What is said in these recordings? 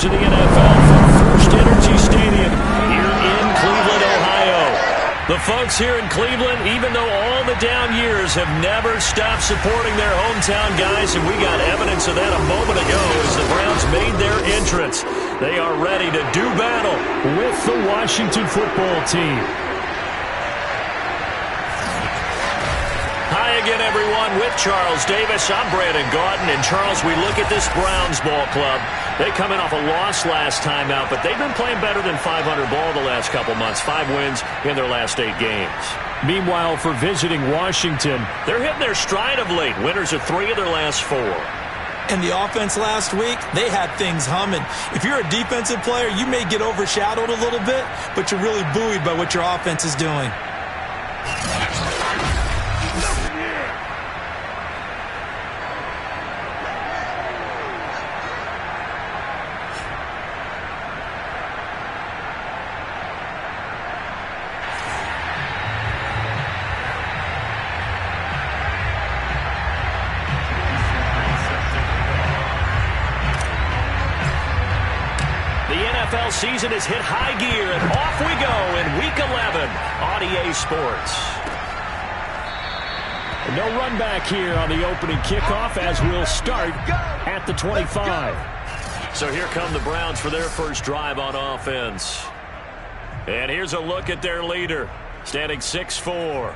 of the NFL from First Energy Stadium here in Cleveland, Ohio. The folks here in Cleveland, even though all the down years, have never stopped supporting their hometown guys, and we got evidence of that a moment ago as the Browns made their entrance. They are ready to do battle with the Washington football team. Hi again, everyone. With Charles Davis, I'm Brandon Gaudin. And Charles, we look at this Browns ball club. They come in off a loss last time out, but they've been playing better than 500 ball the last couple months. 5 wins in their last 8 games. Meanwhile, for visiting Washington, they're hitting their stride of late. Winners of 3 of their last 4. And the offense last week, they had things humming. If you're a defensive player, you may get overshadowed a little bit, but you're really buoyed by what your offense is doing. NFL season has hit high gear, and off we go in Week 11 on EA Sports. No run back here on the opening kickoff as we'll start at the 25. So here come the Browns for their first drive on offense. And here's a look at their leader, standing 6'4".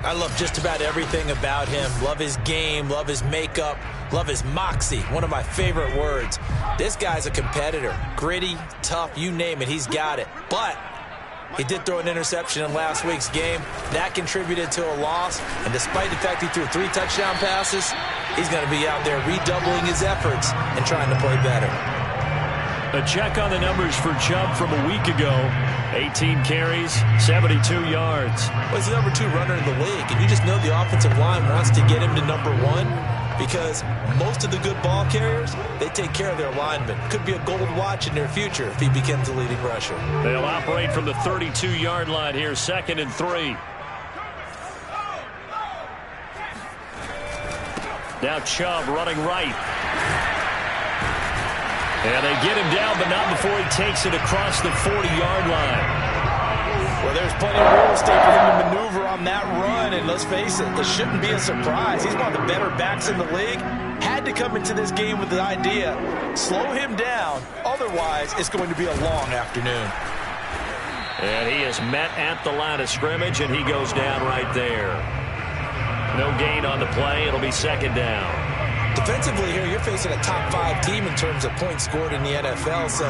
I love just about everything about him. Love his game, love his makeup, love his moxie, one of my favorite words. This guy's a competitor. Gritty, tough, you name it, he's got it. But he did throw an interception in last week's game. That contributed to a loss. And despite the fact he threw 3 touchdown passes, he's going to be out there redoubling his efforts and trying to play better. A check on the numbers for Chubb from a week ago. 18 carries, 72 yards. Well, he's the number 2 runner in the league, and you just know the offensive line wants to get him to number 1 because most of the good ball carriers, they take care of their linemen. Could be a gold watch in their future if he becomes a leading rusher. They'll operate from the 32-yard line here, 2nd and 3. Now Chubb running right. And they get him down, but not before he takes it across the 40-yard line. Well, there's plenty of real estate for him to maneuver on that run, and let's face it, it shouldn't be a surprise. He's one of the better backs in the league. Had to come into this game with the idea, slow him down, otherwise it's going to be a long afternoon. And he is met at the line of scrimmage, and he goes down right there. No gain on the play. It'll be 2nd down. Defensively here, you're facing a top 5 team in terms of points scored in the NFL. So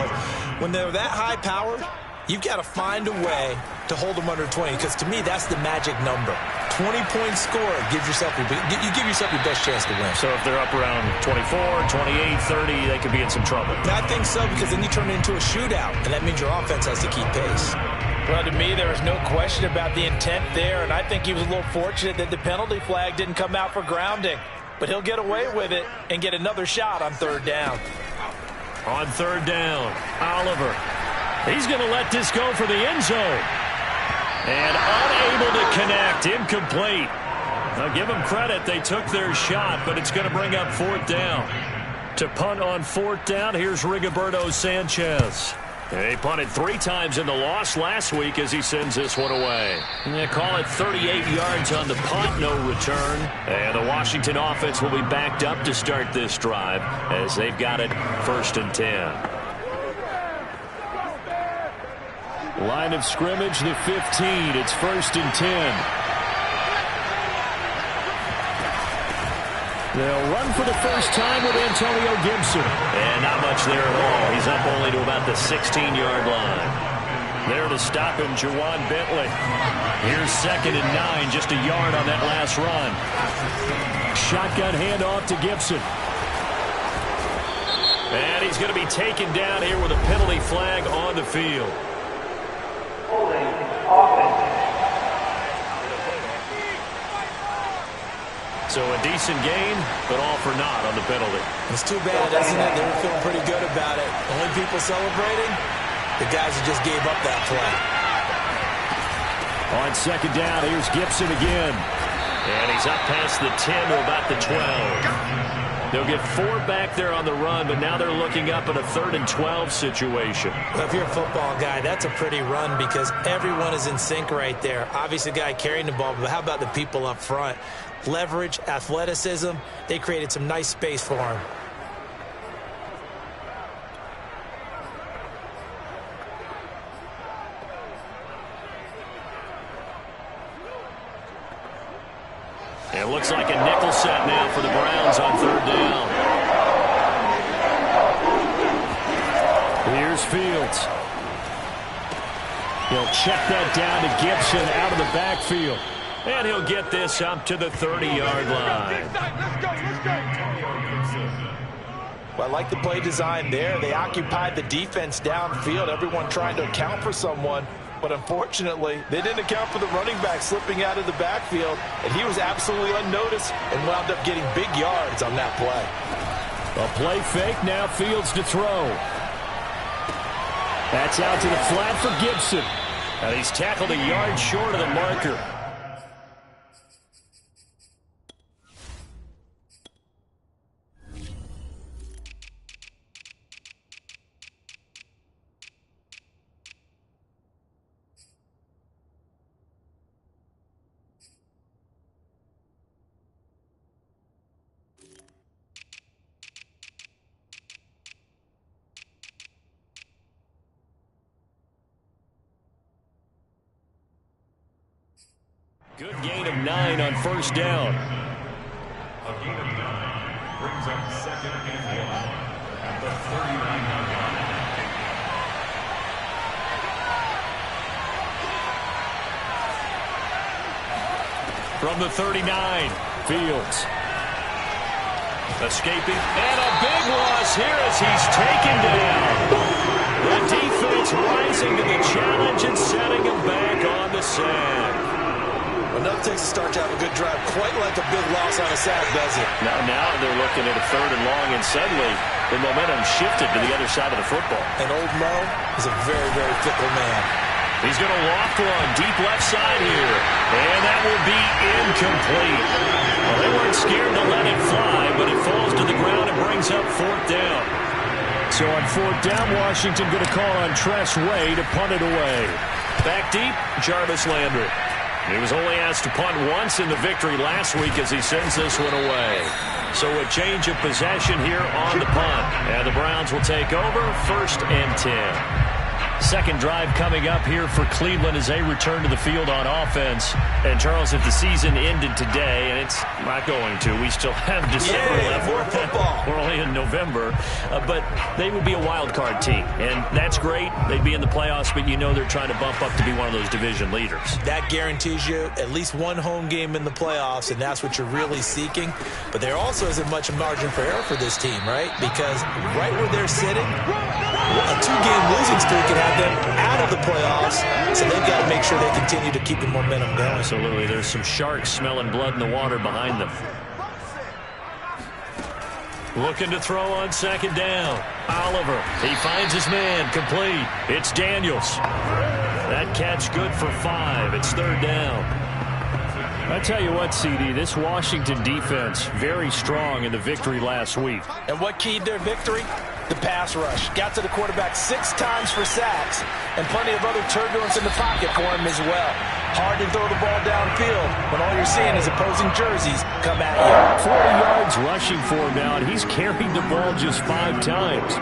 when they're that high powered, you've got to find a way to hold them under 20. Because to me, that's the magic number. 20 points scored gives yourself you give yourself your best chance to win. So if they're up around 24, 28, 30, they could be in some trouble. I think so, because then you turn it into a shootout, and that means your offense has to keep pace. Well, to me, there was no question about the intent there, and I think he was a little fortunate that the penalty flag didn't come out for grounding. But he'll get away with it and get another shot on 3rd down. On 3rd down, Oliver. He's going to let this go for the end zone. And unable to connect, incomplete. Now give them credit, they took their shot, but it's going to bring up 4th down. To punt on 4th down, here's Rigoberto Sanchez. They punted 3 times in the loss last week as he sends this one away. And they call it 38 yards on the punt, no return. And the Washington offense will be backed up to start this drive as they've got it 1st and 10. Line of scrimmage, the 15. It's 1st and 10. They'll run for the first time with Antonio Gibson. And not much there at all. He's up only to about the 16-yard line. There to stop him, Juwan Bentley. Here's 2nd and 9, just a yard on that last run. Shotgun handoff to Gibson. And he's going to be taken down here with a penalty flag on the field. Holding offense. So a decent gain, but all for naught on the penalty. It's too bad, isn't it? They were feeling pretty good about it. Only people celebrating, the guys who just gave up that play. On 2nd down, here's Gibson again. And he's up past the 10 to about the 12. They'll get 4 back there on the run, but now they're looking up at a 3rd and 12 situation. Well, if you're a football guy, that's a pretty run because everyone is in sync right there. Obviously, the guy carrying the ball, but how about the people up front? Leverage, athleticism, they created some nice space for him. It looks like a nickel set now for the Browns on 3rd down. Here's Fields. He'll check that down to Gibson out of the backfield. And he'll get this up to the 30-yard line. Well, I like the play design there. They occupied the defense downfield, everyone trying to account for someone. But unfortunately, they didn't account for the running back slipping out of the backfield, and he was absolutely unnoticed and wound up getting big yards on that play. A play fake, now Fields to throw. That's out to the flat for Gibson. And he's tackled a yard short of the marker. Good gain of 9 on 1st down. A gain of 9 brings up 2nd and 1 at the 39-yard line. From the 39, Fields. Escaping, and a big loss here as he's taken down. The defense rising to the challenge and setting him back on the sack. Well, nothing takes a start to have a good drive, quite like a big loss on a sack, does it? Now they're looking at a 3rd and long, and suddenly the momentum shifted to the other side of the football. And old Mo is a very, very fickle man. He's going to loft one deep left side here, and that will be incomplete. Well, they weren't scared to let it fly, but it falls to the ground and brings up 4th down. So on 4th down, Washington going to call on Tress Way to punt it away. Back deep, Jarvis Landry. He was only asked to punt once in the victory last week as he sends this one away. So a change of possession here on the punt. And the Browns will take over 1st and 10. Second drive coming up here for Cleveland as they return to the field on offense. And, Charles, if the season ended today, and it's not going to, we still have December left. More football. We're only in November. But they would be a wild card team. And that's great. They'd be in the playoffs, but you know they're trying to bump up to be one of those division leaders. That guarantees you at least one home game in the playoffs, and that's what you're really seeking. But there also isn't much margin for error for this team, right? Because right where they're sitting, a 2-game losing streak can have them out of the playoffs, so they've got to make sure they continue to keep the momentum going. Absolutely. There's some sharks smelling blood in the water behind them. Looking to throw on 2nd down. Oliver. He finds his man. Complete. It's Daniels. That catch good for 5. It's 3rd down. I tell you what, CD, this Washington defense, very strong in the victory last week. And what keyed their victory? The pass rush. Got to the quarterback 6 times for sacks, and plenty of other turbulence in the pocket for him as well. Hard to throw the ball downfield when all you're seeing is opposing jerseys come at you. 40 yards rushing for him now, and he's carried the ball just 5 times.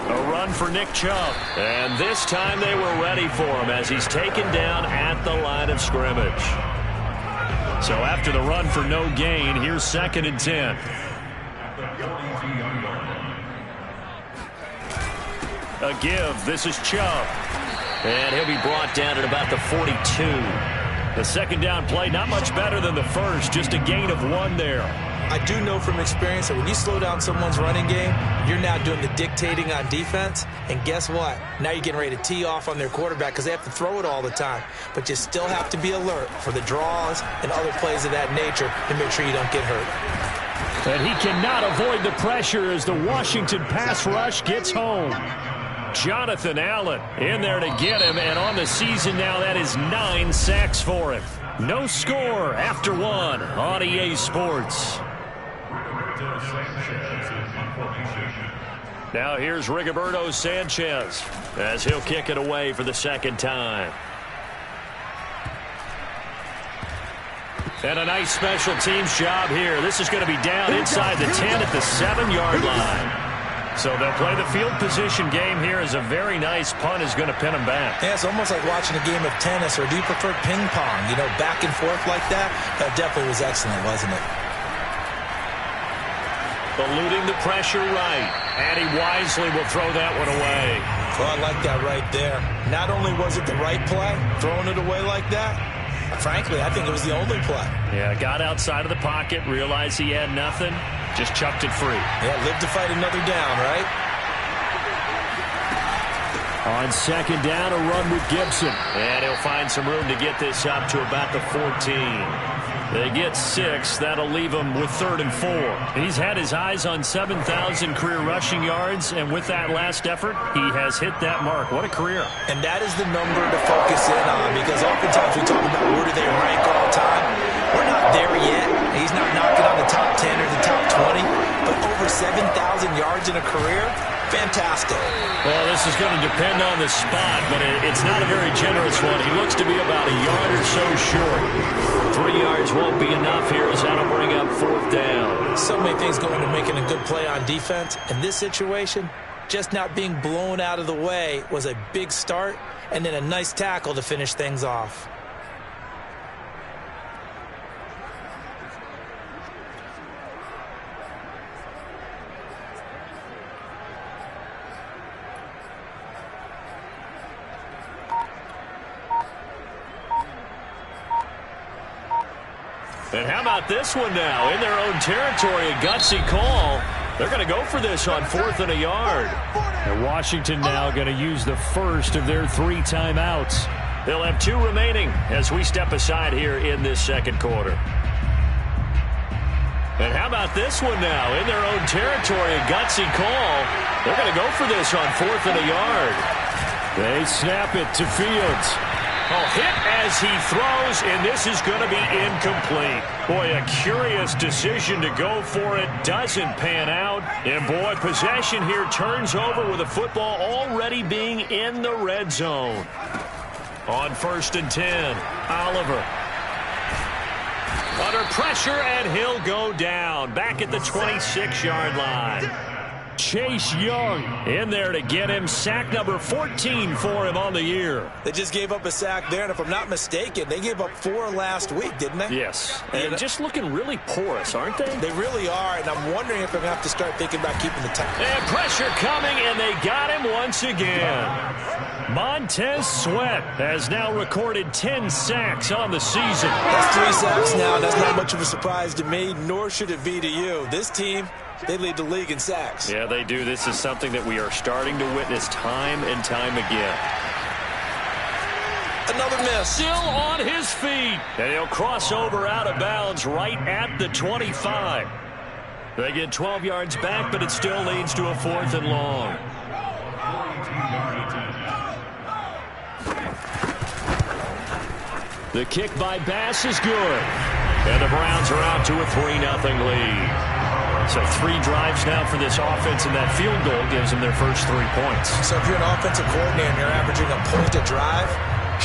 A run for Nick Chubb, and this time they were ready for him as he's taken down at the line of scrimmage. So after the run for no gain, here's 2nd and 10. A give. This is Chubb. And he'll be brought down at about the 42. The 2nd down play, not much better than the first, just a gain of 1 there. I do know from experience that when you slow down someone's running game, you're now doing the dictating on defense. And guess what? Now you're getting ready to tee off on their quarterback because they have to throw it all the time. But you still have to be alert for the draws and other plays of that nature to make sure you don't get hurt. And he cannot avoid the pressure as the Washington pass rush gets home. Jonathan Allen in there to get him, and on the season now, that is 9 sacks for him. No score after one on EA Sports. Now here's Rigoberto Sanchez as he'll kick it away for the second time. And a nice special teams job here. This is going to be down inside the 10 at the 7-yard line. So they'll play the field position game here as a very nice punt is going to pin them back. Yeah, it's almost like watching a game of tennis, or do you prefer ping pong? You know, back and forth like that? That definitely was excellent, wasn't it? Eluding the pressure right. And he wisely will throw that one away. Well, I like that right there. Not only was it the right play, throwing it away like that, frankly, I think it was the only play. Yeah, got outside of the pocket, realized he had nothing, just chucked it free. Yeah, live to fight another down, right? On second down, a run with Gibson. And he'll find some room to get this up to about the 14. They get 6. That'll leave him with 3rd and 4. He's had his eyes on 7,000 career rushing yards, and with that last effort, he has hit that mark. What a career. And that is the number to focus in on, because oftentimes we talk about where do they rank all time. We're not there yet. He's not knocking on the top 10 or the top 20, but over 7,000 yards in a career, fantastic. Well, this is going to depend on the spot, but it's not a very generous one. He looks to be about a yard or so short. 3 yards won't be enough here as that'll bring up 4th down. So many things go into making a good play on defense. In this situation, just not being blown out of the way was a big start, and then a nice tackle to finish things off. And how about this one now? In their own territory, a gutsy call. They're going to go for this on 4th and a yard. And Washington now going to use the first of their 3 timeouts. They'll have 2 remaining as we step aside here in this second quarter. And how about this one now? In their own territory, a gutsy call. They're going to go for this on 4th and a yard. They snap it to Fields. Oh, hit as he throws, and this is going to be incomplete. Boy, a curious decision to go for it. Doesn't pan out. And, boy, possession here turns over with the football already being in the red zone. On 1st and 10, Oliver. Under pressure, and he'll go down. Back at the 26-yard line. Chase Young in there to get him. Sack number 14 for him on the year. They just gave up a sack there, and if I'm not mistaken, they gave up 4 last week, didn't they? Yes, and just looking really porous, aren't they? They really are, and I'm wondering if I'm going to have to start thinking about keeping the time. And pressure coming, and they got him once again. Montez Sweat has now recorded 10 sacks on the season. That's 3 sacks now. That's not much of a surprise to me, nor should it be to you. This team, they lead the league in sacks. Yeah, they do. This is something that we are starting to witness time and time again. Another miss. Still on his feet. And he'll cross over out of bounds right at the 25. They get 12 yards back, but it still leads to a 4th and long. The kick by Bass is good. And the Browns are out to a 3-0 lead. So 3 drives now for this offense, and that field goal gives them their first 3 points. So if you're an offensive coordinator and you're averaging a point a drive,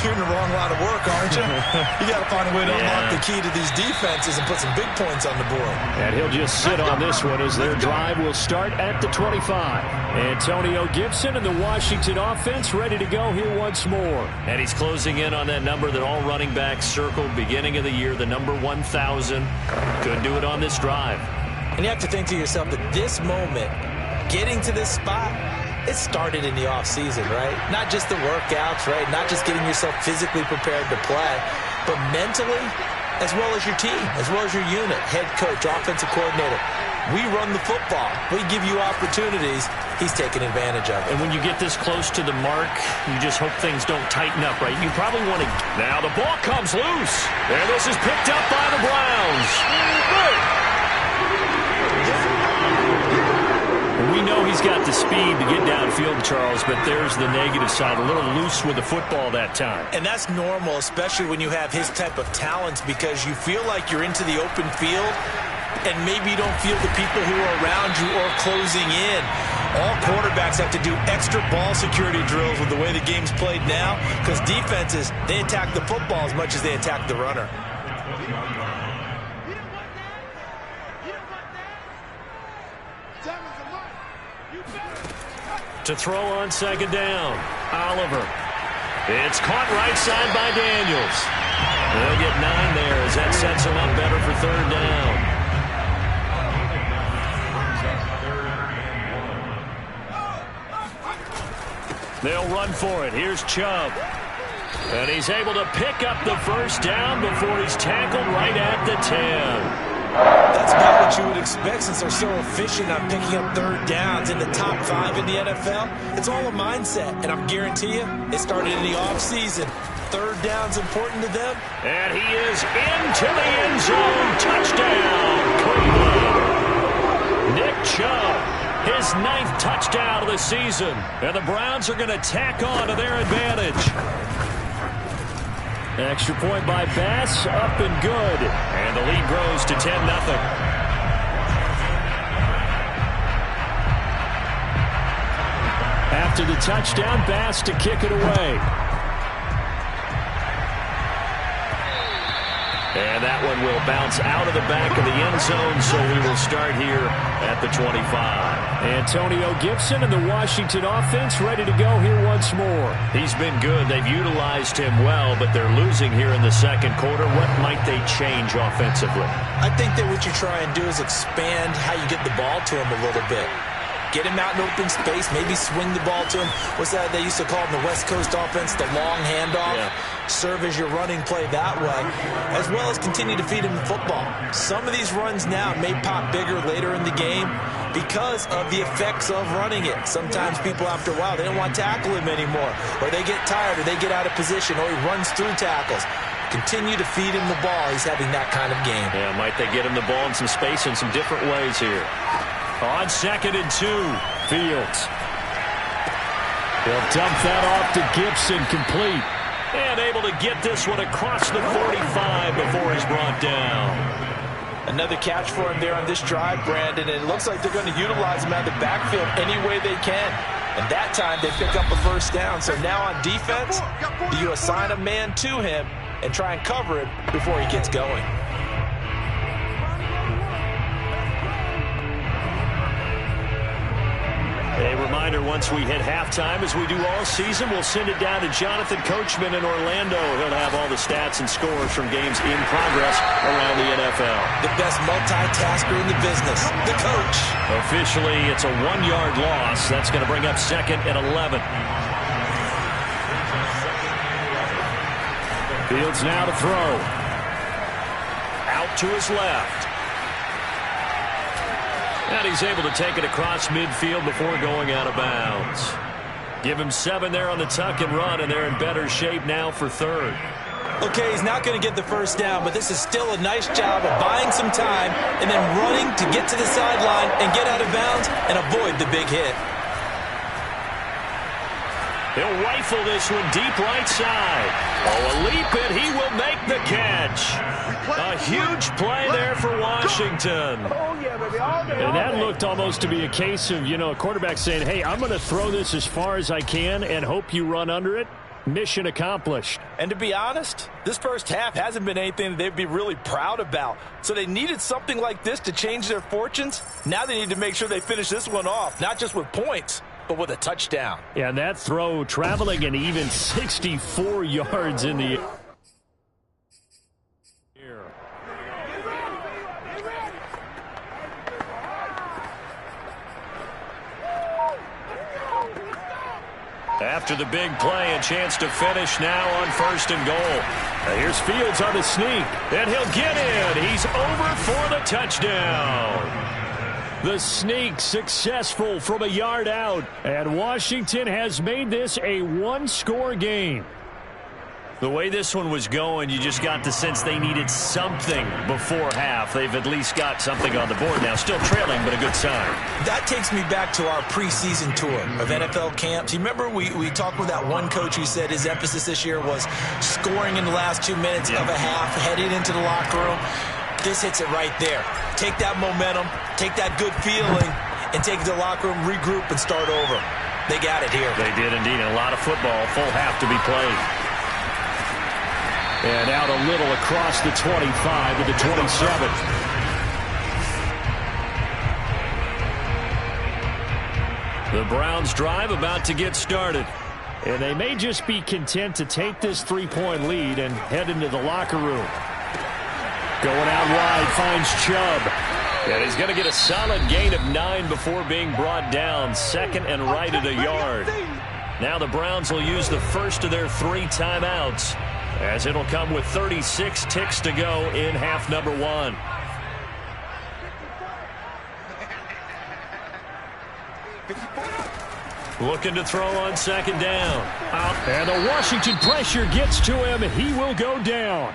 you're in the wrong line of work, aren't you? You got to find a way to unlock the key to these defenses and put some big points on the board. And he'll just sit on this one as their drive will start at the 25. Antonio Gibson and the Washington offense ready to go here once more. And he's closing in on that number that all running backs circled beginning of the year, the number 1,000. Couldn't do it on this drive. And you have to think to yourself that this moment, getting to this spot, it started in the offseason, right? Not just the workouts, right? Not just getting yourself physically prepared to play, but mentally, as well as your team, as well as your unit, head coach, offensive coordinator. We run the football. We give you opportunities. He's taking advantage of it. And when you get this close to the mark, you just hope things don't tighten up, right? You probably want to... Now the ball comes loose. And this is picked up by the Browns. We know he's he's got the speed to get downfield, Charles, but there's the negative side. A little loose with the football that time. And that's normal, especially when you have his type of talents, because you feel like you're into the open field and maybe you don't feel the people who are around you or closing in. All quarterbacks have to do extra ball security drills with the way the game's played now, because defenses, they attack the football as much as they attack the runner. To throw on second down, Oliver. It's caught right side by Daniels. They'll get 9 there as that sets them up better for third down. They'll run for it. Here's Chubb. And he's able to pick up the first down before he's tackled right at the 10. That's not what you would expect since they're so efficient on picking up third downs in the top 5 in the NFL. It's all a mindset, and I guarantee you, it started in the offseason. Third down's important to them. And he is into the end zone. Touchdown, Cleveland. Nick Chubb, his 9th touchdown of the season. And the Browns are going to tack on to their advantage. Extra point by Bass, up and good. And the lead grows to 10-0. After the touchdown, Bass to kick it away. And that one will bounce out of the back of the end zone, so we will start here at the 25. Antonio Gibson and the Washington offense ready to go here once more. He's been good. They've utilized him well, but they're losing here in the second quarter. What might they change offensively? I think that what you try and do is expand how you get the ball to him a little bit. Get him out in open space, maybe swing the ball to him. What's that they used to call in the West Coast offense, the long handoff? Yeah. Serve as your running play that way, as well as continue to feed him the football. Some of these runs now may pop bigger later in the game because of the effects of running it. Sometimes people, after a while, they don't want to tackle him anymore, or they get tired, or they get out of position, or he runs through tackles. Continue to feed him the ball. He's having that kind of game. Yeah, might they get him the ball in some space in some different ways here. On 2nd and 2, Fields. He'll dump that off to Gibson, complete. And able to get this one across the 45 before he's brought down. Another catch for him there on this drive, Brandon. And it looks like they're going to utilize him out of the backfield any way they can. And that time they pick up a first down. So now on defense, do you assign a man to him and try and cover it before he gets going? A reminder, once we hit halftime, as we do all season, we'll send it down to Jonathan Coachman in Orlando. He'll have all the stats and scores from games in progress around the NFL. The best multitasker in the business, the coach. Officially, it's a 1-yard loss. That's going to bring up 2nd and 11. Fields now to throw. Out to his left. And he's able to take it across midfield before going out of bounds. Give him 7 there on the tuck and run, and they're in better shape now for third. Okay, he's not going to get the first down, but this is still a nice job of buying some time and then running to get to the sideline and get out of bounds and avoid the big hit. He'll rifle this one deep right side. Oh, a leap, and he will make the catch. A huge play there for Washington. And that looked almost to be a case of, a quarterback saying, hey, I'm going to throw this as far as I can and hope you run under it. Mission accomplished. And to be honest, this first half hasn't been anything that they'd be really proud about. So they needed something like this to change their fortunes. Now they need to make sure they finish this one off, not just with points, but with a touchdown. Yeah, and that throw traveling an even 64 yards in the air. After the big play, a chance to finish now on 1st and goal. Here's Fields on the sneak, and he'll get in. He's over for the touchdown. The sneak successful from a yard out, and Washington has made this a 1-score game. The way this one was going, you just got the sense they needed something before half. They've at least got something on the board now. Still trailing, but a good sign. That takes me back to our preseason tour of NFL camps. You remember we talked with that one coach who said his emphasis this year was scoring in the last 2 minutes of a half, heading into the locker room. This hits it right there. Take that momentum, take that good feeling, and take it to the locker room, regroup, and start over. They got it here. They did indeed. And a lot of football, full half to be played. And out a little across the 25 to the 27. The Browns drive about to get started. And they may just be content to take this 3-point lead and head into the locker room. Going out wide, finds Chubb. And he's going to get a solid gain of 9 before being brought down. Second and right at a yard. Now the Browns will use the first of their 3 timeouts, as it'll come with 36 ticks to go in half number 1. Looking to throw on second down. And the Washington pressure gets to him. He will go down.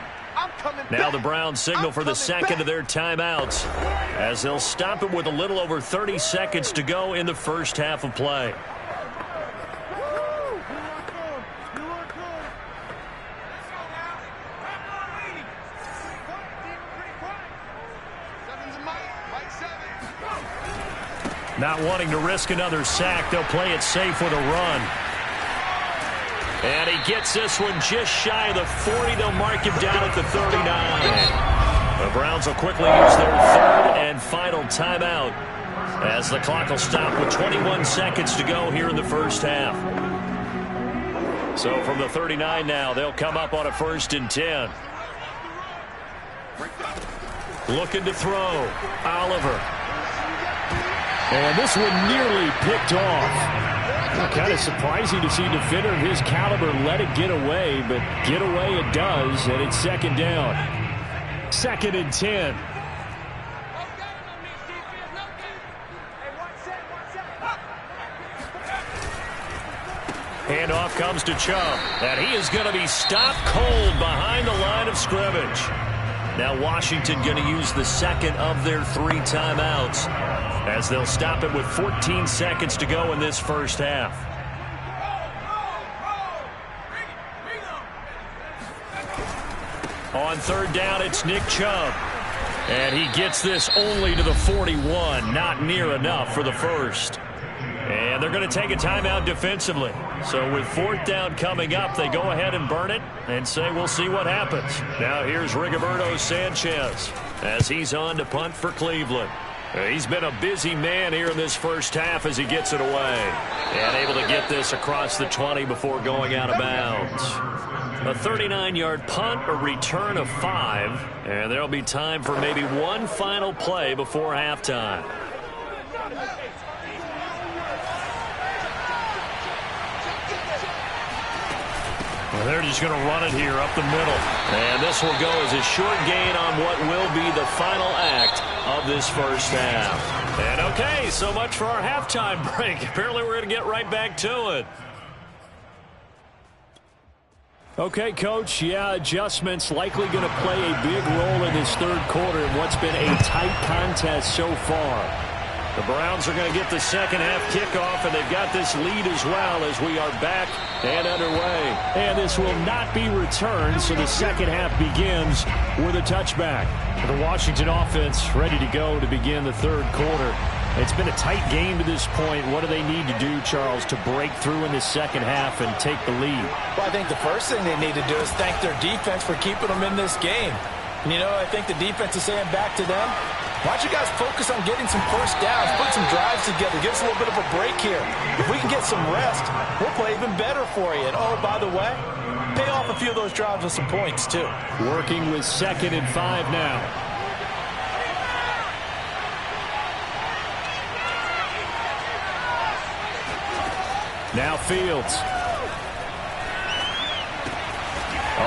Now the Browns signal for the second of their timeouts, as they'll stop it with a little over 30 seconds to go in the first half of play. Not wanting to risk another sack, they'll play it safe with a run. And he gets this one just shy of the 40. They'll mark him down at the 39. The Browns will quickly use their third and final timeout, as the clock will stop with 21 seconds to go here in the first half. So from the 39 now, they'll come up on a 1st and 10. Looking to throw. Oliver. And this one nearly picked off. Kind of surprising to see a defender of his caliber let it get away, but get away it does, and it's second down. 2nd and 10. Handoff comes to Chubb, and he is going to be stopped cold behind the line of scrimmage. Now Washington going to use the second of their 3 timeouts, as they'll stop it with 14 seconds to go in this first half. On 3rd down, it's Nick Chubb. And he gets this only to the 41. Not near enough for the first. And they're going to take a timeout defensively. So with 4th down coming up, they go ahead and burn it and say we'll see what happens. Now here's Rigoberto Sanchez as he's on to punt for Cleveland. He's been a busy man here in this first half as he gets it away. And able to get this across the 20 before going out of bounds. A 39-yard punt, a return of 5. And there'll be time for maybe one final play before halftime. Well, they're just going to run it here up the middle. And this will go as a short gain on what will be the final act of this first half. And okay, so much for our halftime break. Apparently we're going to get right back to it. Okay, Coach, yeah, adjustments likely going to play a big role in this 3rd quarter in what's been a tight contest so far. The Browns are going to get the second half kickoff, and they've got this lead as well as we are back and underway. And this will not be returned, so the second half begins with a touchback. The Washington offense ready to go to begin the 3rd quarter. It's been a tight game to this point. What do they need to do, Charles, to break through in this second half and take the lead? Well, I think the first thing they need to do is thank their defense for keeping them in this game. And, you know, I think the defense is saying back to them, why don't you guys focus on getting some first downs, put some drives together, give us a little bit of a break here. If we can get some rest, we'll play even better for you. And, oh, by the way, pay off a few of those drives with some points, too. Working with 2nd and 5 now. Now Fields.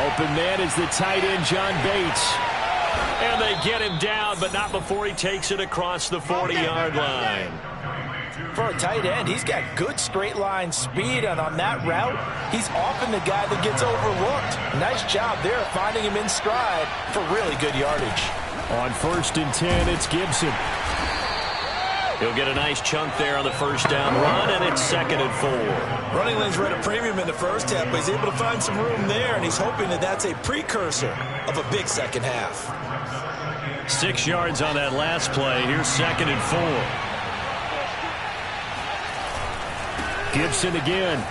Open man is the tight end, John Bates. And they get him down, but not before he takes it across the 40-yard line. for a tight end, he's got good straight line speed, and on that route, he's often the guy that gets overlooked. Nice job there finding him in stride for really good yardage. On 1st and 10, it's Gibson. He'll get a nice chunk there on the first down run, and it's 2nd and 4. Running lanes were at a premium in the first half, but he's able to find some room there, and he's hoping that that's a precursor of a big second half. 6 yards on that last play. Here's 2nd and 4. Gibson again.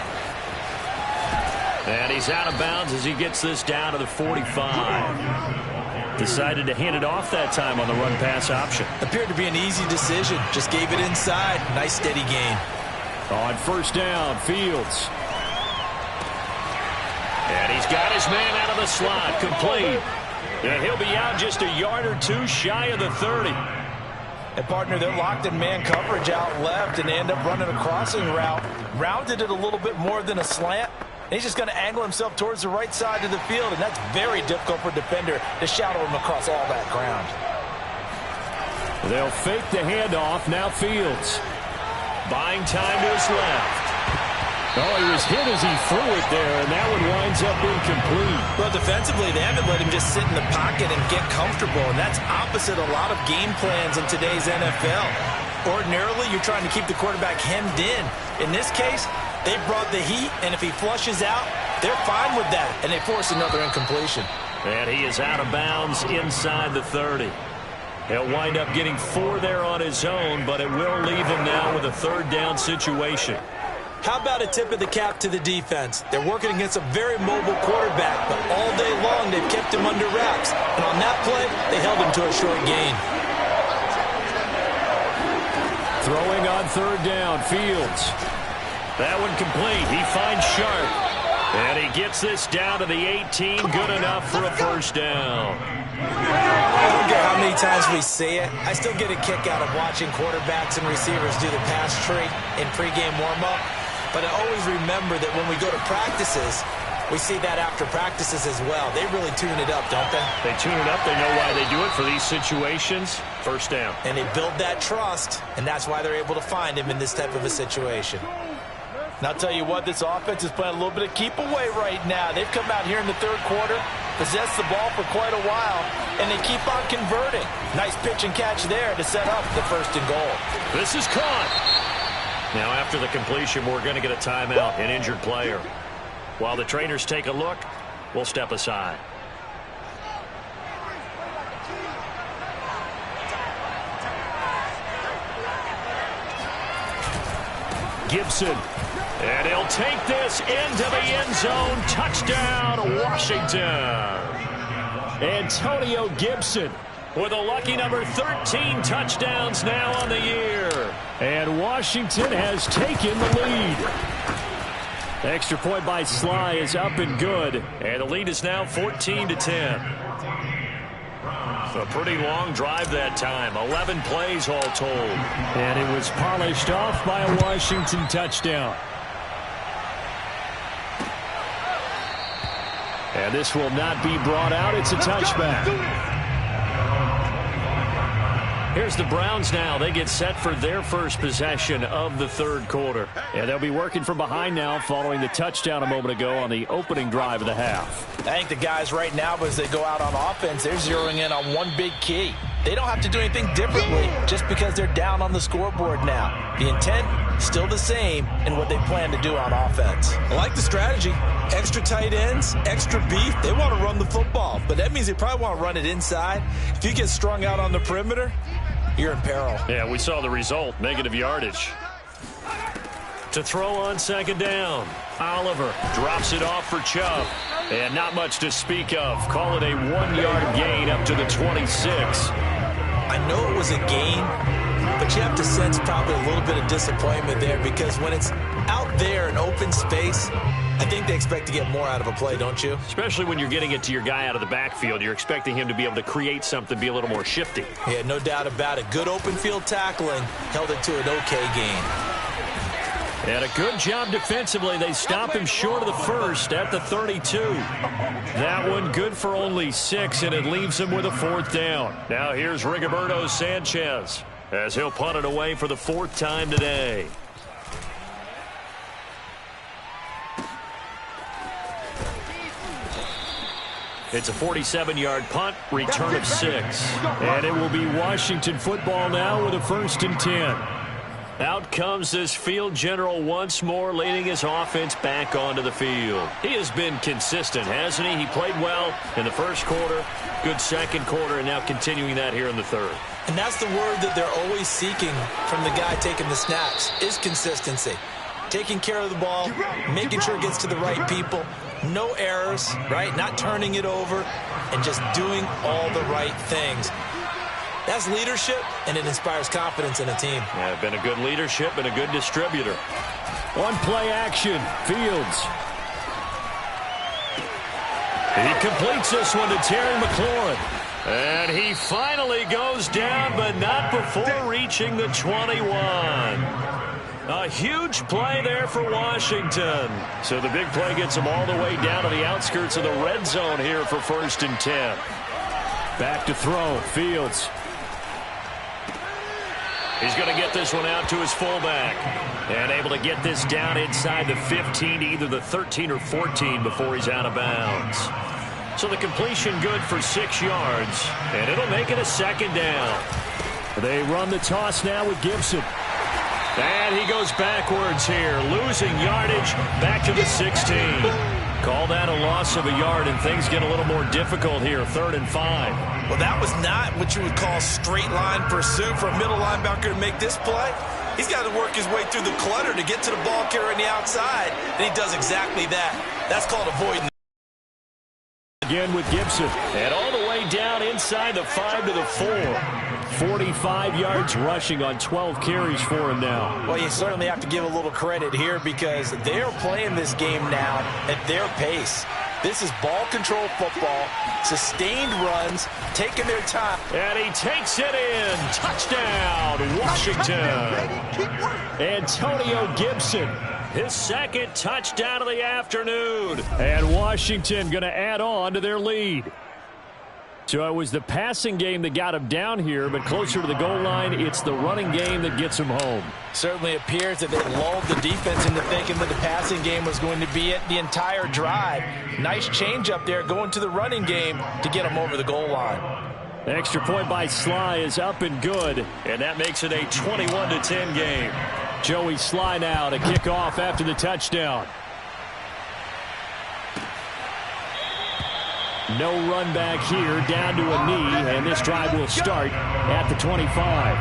And he's out of bounds as he gets this down to the 45. Decided to hand it off that time on the run-pass option. Appeared to be an easy decision. Just gave it inside. Nice steady gain. On 1st down, Fields. And he's got his man out of the slot. Complete. And he'll be out just a yard or two shy of the 30. And, partner, they're locked in man coverage out left, and they end up running a crossing route. Rounded it a little bit more than a slant. And he's just going to angle himself towards the right side of the field, and that's very difficult for a defender to shadow him across all that ground. They'll fake the handoff. Now Fields. Buying time to his left. Oh, he was hit as he threw it there, and that one winds up incomplete. Well, defensively, they haven't let him just sit in the pocket and get comfortable, and that's opposite a lot of game plans in today's NFL. Ordinarily, you're trying to keep the quarterback hemmed in. In this case, they brought the heat, and if he flushes out, they're fine with that, and they force another incompletion. And he is out of bounds inside the 30. He'll wind up getting 4 there on his own, but it will leave him now with a 3rd down situation. How about a tip of the cap to the defense? They're working against a very mobile quarterback, but all day long they've kept him under wraps. And on that play, they held him to a short gain. Throwing on 3rd down, Fields. That one complete. He finds Sharp. And he gets this down to the 18. Good enough for a 1st down. I don't care how many times we say it. I still get a kick out of watching quarterbacks and receivers do the pass tree in pregame warm-up. But I always remember that when we go to practices, we see that after practices as well. They really tune it up, don't they? They tune it up. They know why they do it for these situations. 1st down. And they build that trust, and that's why they're able to find him in this type of a situation. And I'll tell you what, this offense is playing a little bit of keep away right now. They've come out here in the 3rd quarter, possessed the ball for quite a while, and they keep on converting. Nice pitch and catch there to set up the 1st and goal. This is caught. Now, after the completion, we're going to get a timeout, an injured player. While the trainers take a look, we'll step aside. Gibson. And he'll take this into the end zone. Touchdown, Washington. Antonio Gibson with a lucky number 13 touchdowns now on the year. And Washington has taken the lead. The extra point by Sly is up and good. And the lead is now 14-10. A pretty long drive that time. 11 plays all told. And it was polished off by a Washington touchdown. And this will not be brought out. It's a touchback. Here's the Browns now. They get set for their first possession of the 3rd quarter. And they'll be working from behind now following the touchdown a moment ago on the opening drive of the half. I think the guys right now, as they go out on offense, they're zeroing in on one big key. They don't have to do anything differently just because they're down on the scoreboard now. The intent, still the same in what they plan to do on offense. I like the strategy. Extra tight ends, extra beef. They want to run the football, but that means they probably want to run it inside. If you get strung out on the perimeter, you're in peril. Yeah, we saw the result, negative yardage. To throw on 2nd down, Oliver drops it off for Chubb. And not much to speak of. Call it a 1-yard gain up to the 26. I know it was a gain, but you have to sense probably a little bit of disappointment there because when it's out there in open space, I think they expect to get more out of a play, don't you? Especially when you're getting it to your guy out of the backfield. You're expecting him to be able to create something, be a little more shifty. Yeah, no doubt about it. Good open field tackling held it to an okay gain. And a good job defensively. They stop him short of the 1st at the 32. That one good for only 6, and it leaves him with a 4th down. Now here's Rigoberto Sanchez. as he'll punt it away for the 4th time today. It's a 47-yard punt, return of 6. And it will be Washington football now with a 1st and 10. Out comes this field general once more, leading his offense back onto the field. He has been consistent, hasn't he? He played well in the first quarter, good second quarter, and now continuing that here in the third. And that's the word that they're always seeking from the guy taking the snaps, is consistency. Taking care of the ball, making sure it gets to the right people, no errors, right? Not turning it over, and just doing all the right things. That's leadership, and it inspires confidence in a team. Yeah, been a good leadership and a good distributor. One play action, Fields. He completes this one to Terry McLaurin. And he finally goes down, but not before reaching the 21. A huge play there for Washington. So the big play gets him all the way down to the outskirts of the red zone here for 1st and 10. Back to throw, Fields. He's going to get this one out to his fullback. And able to get this down inside the 15, either the 13 or 14 before he's out of bounds. So the completion good for 6 yards. And it'll make it a 2nd down. They run the toss now with Gibson. And he goes backwards here, losing yardage back to the 16. Call that a loss of a yard, and things get a little more difficult here, 3rd and 5. Well, that was not what you would call straight line pursuit for a middle linebacker to make this play. He's got to work his way through the clutter to get to the ball carrier on the outside, and he does exactly that. That's called avoiding. Again with Gibson. And all the way down inside the 5 to the 4. 45 yards rushing on 12 carries for him now. Well, you certainly have to give a little credit here because they're playing this game now at their pace. This is ball control football, sustained runs, taking their time. And he takes it in. Touchdown, Washington. Antonio Gibson, his 2nd touchdown of the afternoon. And Washington going to add on to their lead. So it was the passing game that got him down here, but closer to the goal line, it's the running game that gets him home. Certainly appears that they lulled the defense into thinking that the passing game was going to be it the entire drive. Nice change up there going to the running game to get him over the goal line. Extra point by Sly is up and good, and that makes it a 21-10 game. Joey Sly now to kick off after the touchdown. No run back here, down to a knee, and this drive will start at the 25.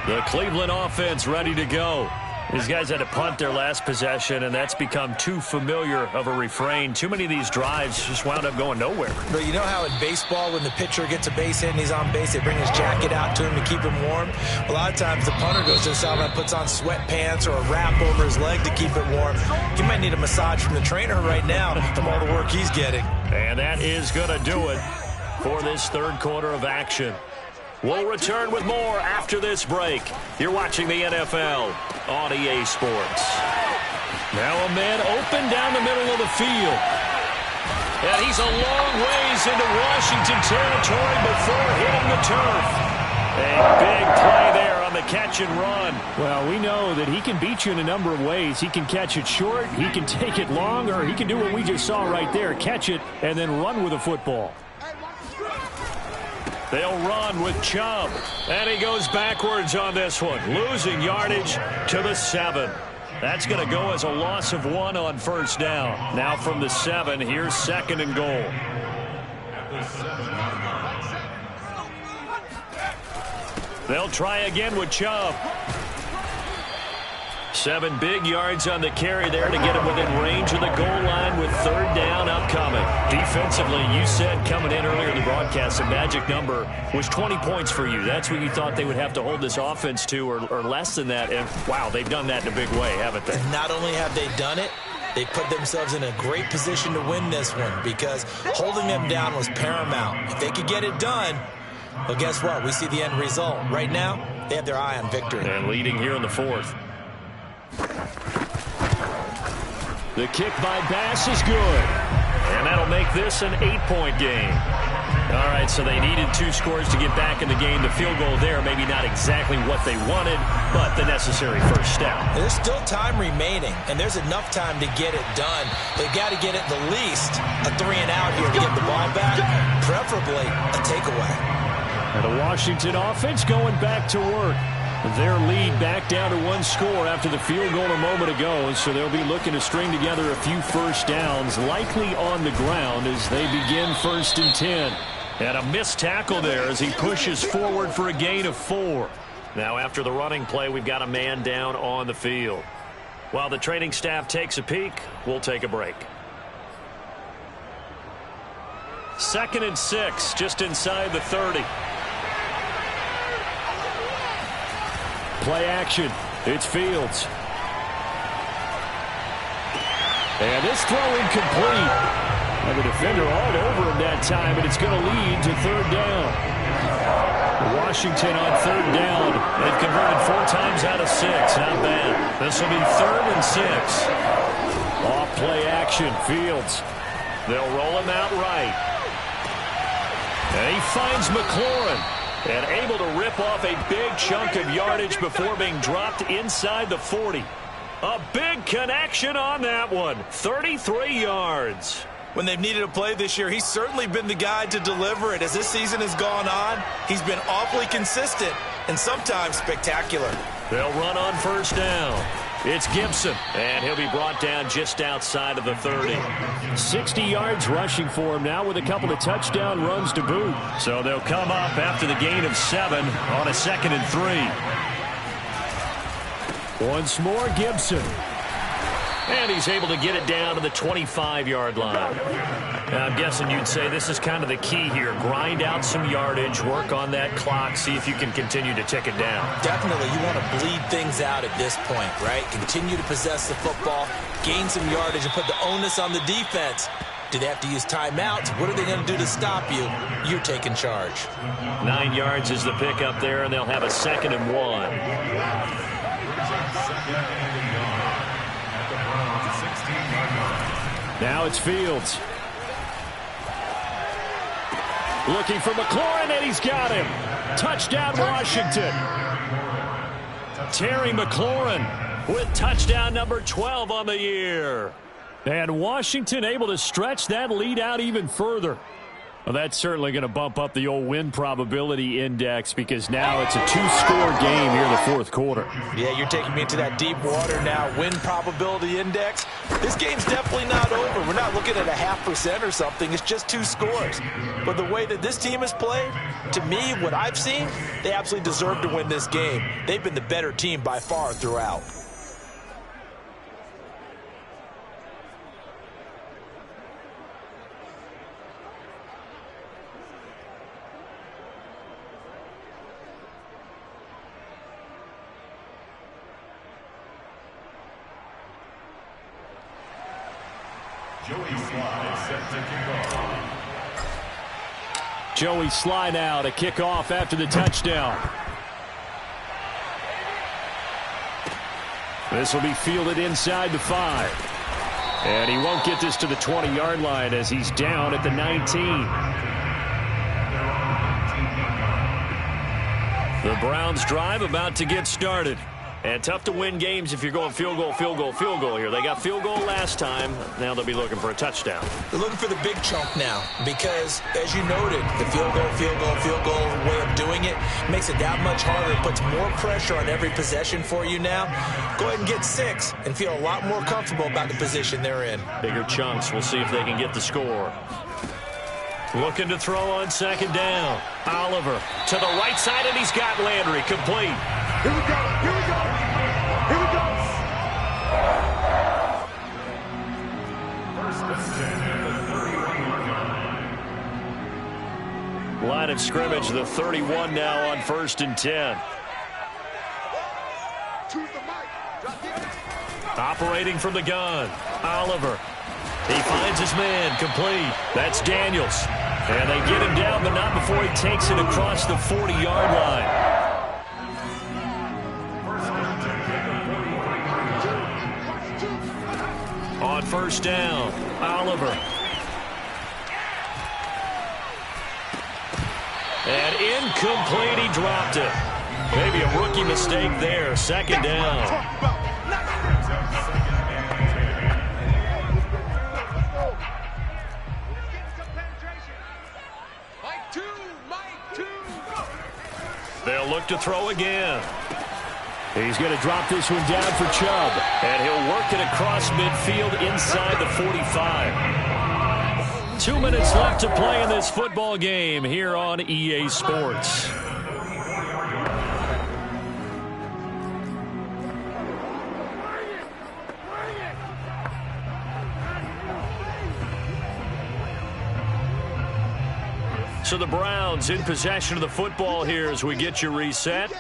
The Cleveland offense ready to go. These guys had to punt their last possession, and that's become too familiar of a refrain. Too many of these drives just wound up going nowhere. But you know how in baseball, when the pitcher gets a base hit and he's on base, they bring his jacket out to him to keep him warm? A lot of times the punter goes to the sideline, puts on sweatpants or a wrap over his leg to keep it warm. He might need a massage from the trainer right now from all the work he's getting. And that is going to do it for this 3rd quarter of action. We'll return with more after this break. You're watching the NFL on EA Sports. Now a man open down the middle of the field. And he's a long ways into Washington territory before hitting the turf. A big play there on the catch and run. Well, we know that he can beat you in a number of ways. He can catch it short, he can take it long, or he can do what we just saw right there, catch it and then run with the football. They'll run with Chubb. And he goes backwards on this one, losing yardage to the 7. That's going to go as a loss of 1 on 1st down. Now from the 7, here's 2nd and goal. They'll try again with Chubb. 7 big yards on the carry there to get him within range of the goal line with 3rd down upcoming. Defensively, you said coming in earlier in the broadcast, the magic number was 20 points for you. That's what you thought they would have to hold this offense to, or less than that. And, wow, they've done that in a big way, haven't they? And not only have they done it, they put themselves in a great position to win this one because holding them down was paramount. If they could get it done, well, guess what? We see the end result. Right now, they have their eye on victory. And leading here in the 4th. The kick by Bass is good. And that'll make this an 8-point game. All right, so they needed 2 scores to get back in the game. The field goal there, maybe not exactly what they wanted, but the necessary first step. There's still time remaining, and there's enough time to get it done. They've got to get it the least a 3-and-out here to get the ball back, preferably a takeaway. And the Washington offense going back to work. Their lead back down to 1 score after the field goal a moment ago, so they'll be looking to string together a few first downs, likely on the ground as they begin 1st and 10. And a missed tackle there as he pushes forward for a gain of 4. Now after the running play, we've got a man down on the field. While the training staff takes a peek, we'll take a break. 2nd and 6, just inside the 30. Play action. It's Fields. And this throw incomplete. And the defender all over him that time, and it's going to lead to 3rd down. Washington on 3rd down. They've converted 4 times out of 6. Not bad. This will be 3rd and 6. Off play action. Fields. They'll roll him out right. And he finds McLaurin. And able to rip off a big chunk of yardage before being dropped inside the 40. A big connection on that one. 33 yards. When they've needed a play this year, he's certainly been the guy to deliver it. As this season has gone on, he's been awfully consistent and sometimes spectacular. They'll run on 1st down. It's Gibson, and he'll be brought down just outside of the 30. 60 yards rushing for him now with a couple of touchdown runs to boot. So they'll come up after the gain of 7 on a 2nd and 3. Once more, Gibson. And he's able to get it down to the 25-yard line. Now, I'm guessing you'd say this is kind of the key here. Grind out some yardage, work on that clock, see if you can continue to tick it down. Definitely, you want to bleed things out at this point, right? Continue to possess the football, gain some yardage, and put the onus on the defense. Do they have to use timeouts? What are they going to do to stop you? You're taking charge. 9 yards is the pickup there, and they'll have a 2nd and 1. Now it's Fields. Looking for McLaurin, and he's got him. Touchdown, Washington. Terry McLaurin with touchdown number 12 on the year. And Washington able to stretch that lead out even further. Well, that's certainly going to bump up the old win probability index because now it's a 2-score game here in the 4th quarter. Yeah, you're taking me into that deep water now. Win probability index. This game's definitely not over. We're not looking at a 0.5% or something. It's just 2 scores. But the way that this team has played, to me, what I've seen, they absolutely deserve to win this game. They've been the better team by far throughout. Joey Sly now to kick off after the touchdown. This will be fielded inside the 5. And he won't get this to the 20-yard line as he's down at the 19. The Browns drive about to get started. And tough to win games if you're going field goal, field goal, field goal here. They got field goal last time. Now they'll be looking for a touchdown. They're looking for the big chunk now because, as you noted, the field goal way of doing it makes it that much harder. It puts more pressure on every possession for you now. Go ahead and get 6 and feel a lot more comfortable about the position they're in. Bigger chunks. We'll see if they can get the score. Looking to throw on 2nd down. Oliver to the right side, and he's got Landry complete. Here we go. Here we go. Here we go. First and 10 at the 31-yard line. Line of scrimmage, the 31 now on 1st and 10. Operating from the gun. Oliver. He finds his man complete. That's Daniels. And they get him down, but not before he takes it across the 40-yard line. On 1st down, Oliver. And incomplete, he dropped it. Maybe a rookie mistake there. Second down. They'll look to throw again. He's going to drop this one down for Chubb. And he'll work it across midfield inside the 45. 2 minutes left to play in this football game here on EA Sports. So the Browns in possession of the football here as we get you reset.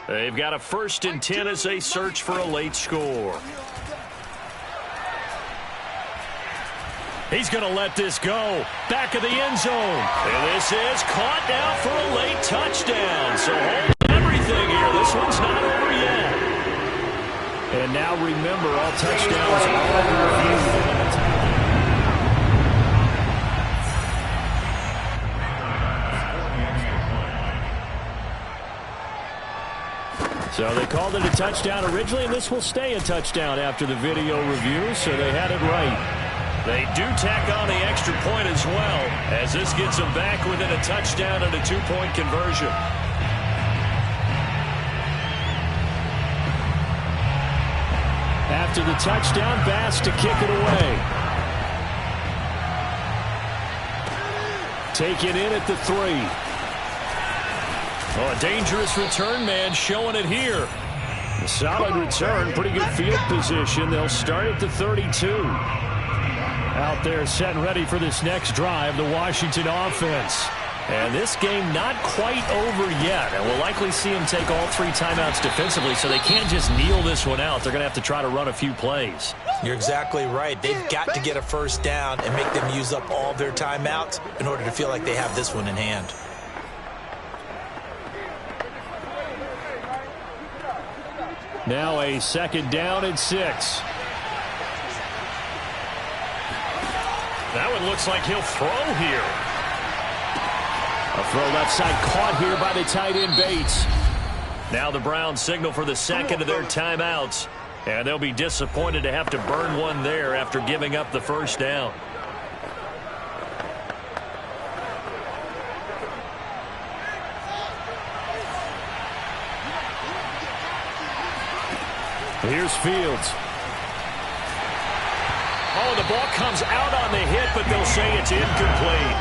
They've got a 1st and 10 as they search for a late score. He's going to let this go. Back of the end zone. And this is caught now for a late touchdown. So hold everything here. This one's not over yet. And now remember, all touchdowns are reviewed. So they called it a touchdown originally, and this will stay a touchdown after the video review, so they had it right. They do tack on the extra point as well, as this gets them back within a touchdown and a 2-point conversion. After the touchdown, Bass to kick it away. Take it in at the 3. Oh, a dangerous return man showing it here. A solid return, pretty good field position. They'll start at the 32. Out there set and ready for this next drive, the Washington offense. And this game not quite over yet. And we'll likely see them take all 3 timeouts defensively, so they can't just kneel this one out. They're going to have to try to run a few plays. You're exactly right. They've got to get a first down and make them use up all their timeouts in order to feel like they have this one in hand. Now a 2nd down and 6. That one looks like he'll throw here. A throw left side caught here by the tight end Bates. Now the Browns signal for the 2nd of their timeouts. And they'll be disappointed to have to burn one there after giving up the first down. Here's Fields. Oh, the ball comes out on the hit, but they'll say it's incomplete.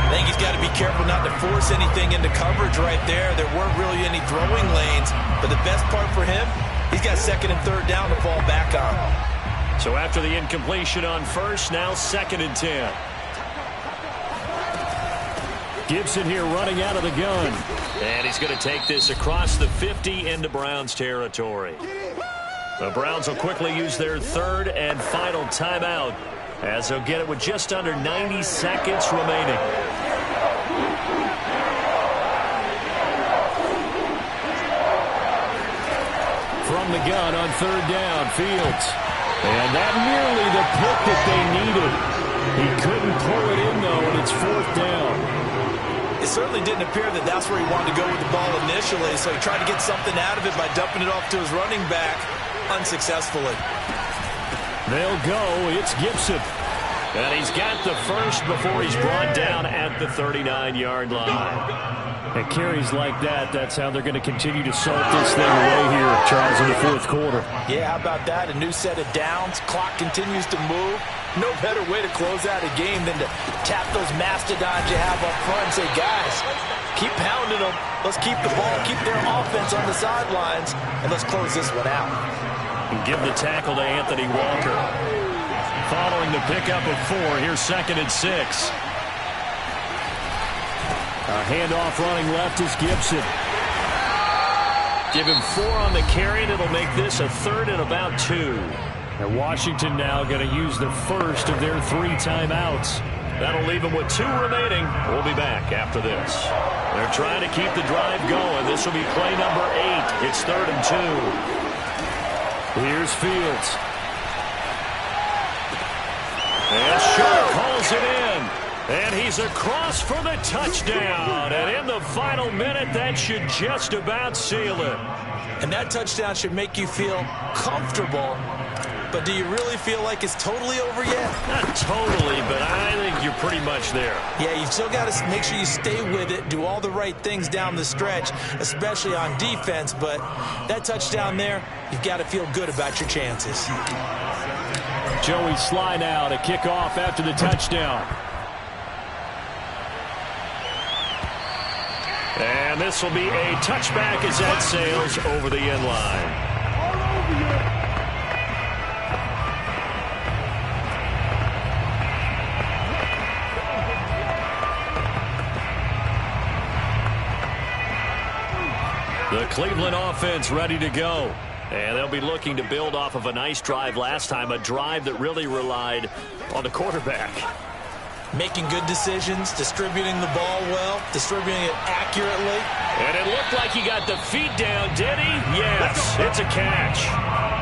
I think he's got to be careful not to force anything into coverage right there. There weren't really any throwing lanes, but the best part for him, he's got 2nd and 3rd down to fall back on. So after the incompletion on 1st, now 2nd and 10. Gibson here running out of the gun. And he's going to take this across the 50 into Browns territory. The Browns will quickly use their 3rd and final timeout as they'll get it with just under 90 seconds remaining. From the gun on 3rd down, Fields. And that nearly the pick that they needed. He couldn't pull it in, though, and it's 4th down. It certainly didn't appear that that's where he wanted to go with the ball initially, so he tried to get something out of it by dumping it off to his running back. Unsuccessfully. They'll go. It's Gibson. And he's got the first before he's brought down at the 39-yard line. And carries like that, that's how they're going to continue to salt this thing away here, Charles, in the 4th quarter. Yeah, how about that? A new set of downs. Clock continues to move. No better way to close out a game than to tap those mastodons you have up front and say, guys, keep pounding them. Let's keep the ball, keep their offense on the sidelines, and let's close this one out. And give the tackle to Anthony Walker. Following the pickup of 4, here's 2nd and 6. A handoff running left is Gibson. Give him 4 on the carry, and it'll make this a 3rd and about 2. And Washington now going to use the first of their 3 timeouts. That'll leave them with 2 remaining. We'll be back after this. They're trying to keep the drive going. This will be play number 8. It's 3rd and 2. Here's Fields. And Sharp calls it in. And he's across for the touchdown. And in the final minute, that should just about seal it. And that touchdown should make you feel comfortable. But do you really feel like it's totally over yet? Not totally, but I think you're pretty much there. Yeah, you still got to make sure you stay with it, do all the right things down the stretch, especially on defense. But that touchdown there, you've got to feel good about your chances. Joey Slye now to kick off after the touchdown. And this will be a touchback as that sails over the end line. The Cleveland offense ready to go. And they'll be looking to build off of a nice drive last time, a drive that really relied on the quarterback. Making good decisions, distributing the ball well, distributing it accurately. And it looked like he got the feet down, did he? Yes, it's a catch.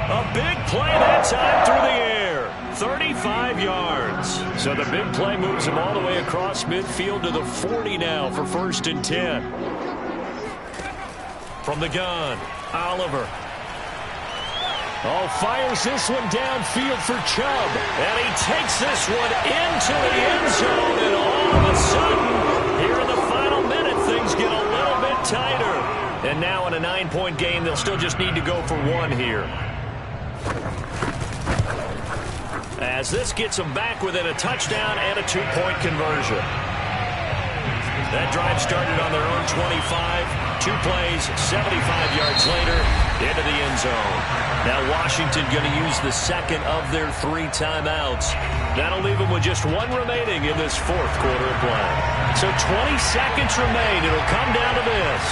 A big play that time through the air. 35 yards. So the big play moves him all the way across midfield to the 40 now for 1st and 10. From the gun, Oliver. Oh, fires this one downfield for Chubb. And he takes this one into the end zone. And all of a sudden, here in the final minute, things get a little bit tighter. And now in a 9-point game, they'll still just need to go for 1 here. As this gets them back within a touchdown and a 2-point conversion. That drive started on their own 25. 2 plays, 75 yards later, into the end zone. Now Washington going to use the second of their 3 timeouts. That'll leave them with just 1 remaining in this 4th quarter of play. So 20 seconds remain. It'll come down to this.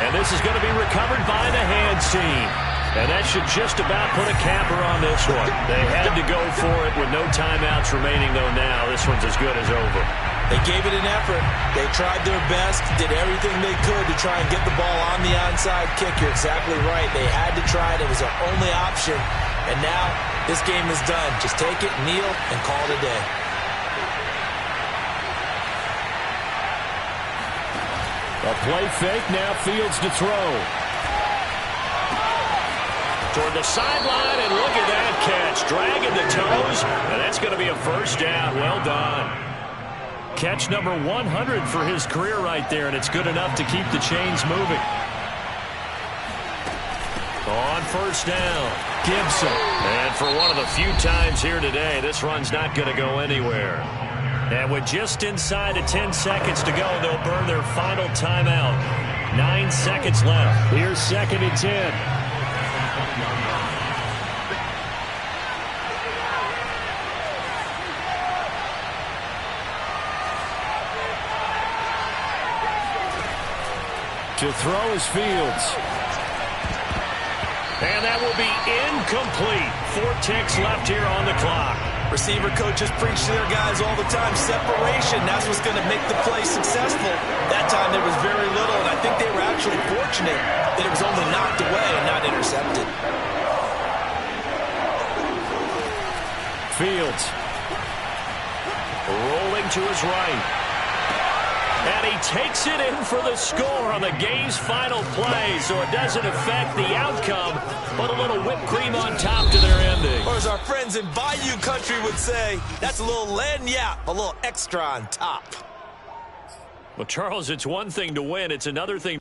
And this is going to be recovered by the hands team. And that should just about put a capper on this one. They had to go for it with no timeouts remaining, though now this one's as good as over. They gave it an effort. They tried their best, did everything they could to try and get the ball on the onside kick. You're exactly right. They had to try it. It was their only option. And now this game is done. Just take it, kneel, and call it a day. A play fake, now Fields to throw. Toward the sideline, and look at that catch. Dragging the toes, and that's going to be a 1st down. Well done. Catch number 100 for his career right there, and it's good enough to keep the chains moving. On 1st down, Gibson. And for one of the few times here today, this run's not going to go anywhere. And with just inside of 10 seconds to go, they'll burn their final timeout. 9 seconds left. Here's 2nd and 10. To throw is Fields. And that will be incomplete. 4 ticks left here on the clock. Receiver coaches preach to their guys all the time. Separation, that's what's going to make the play successful. That time there was very little, and I think they were actually fortunate that it was only knocked away and not intercepted. Fields. Rolling to his right. And he takes it in for the score on the game's final play, so it doesn't affect the outcome, but a little whipped cream on top to their ending. Or as our friends in Bayou Country would say, that's a little lagniappe, a little extra on top. Well, Charles, it's one thing to win. It's another thing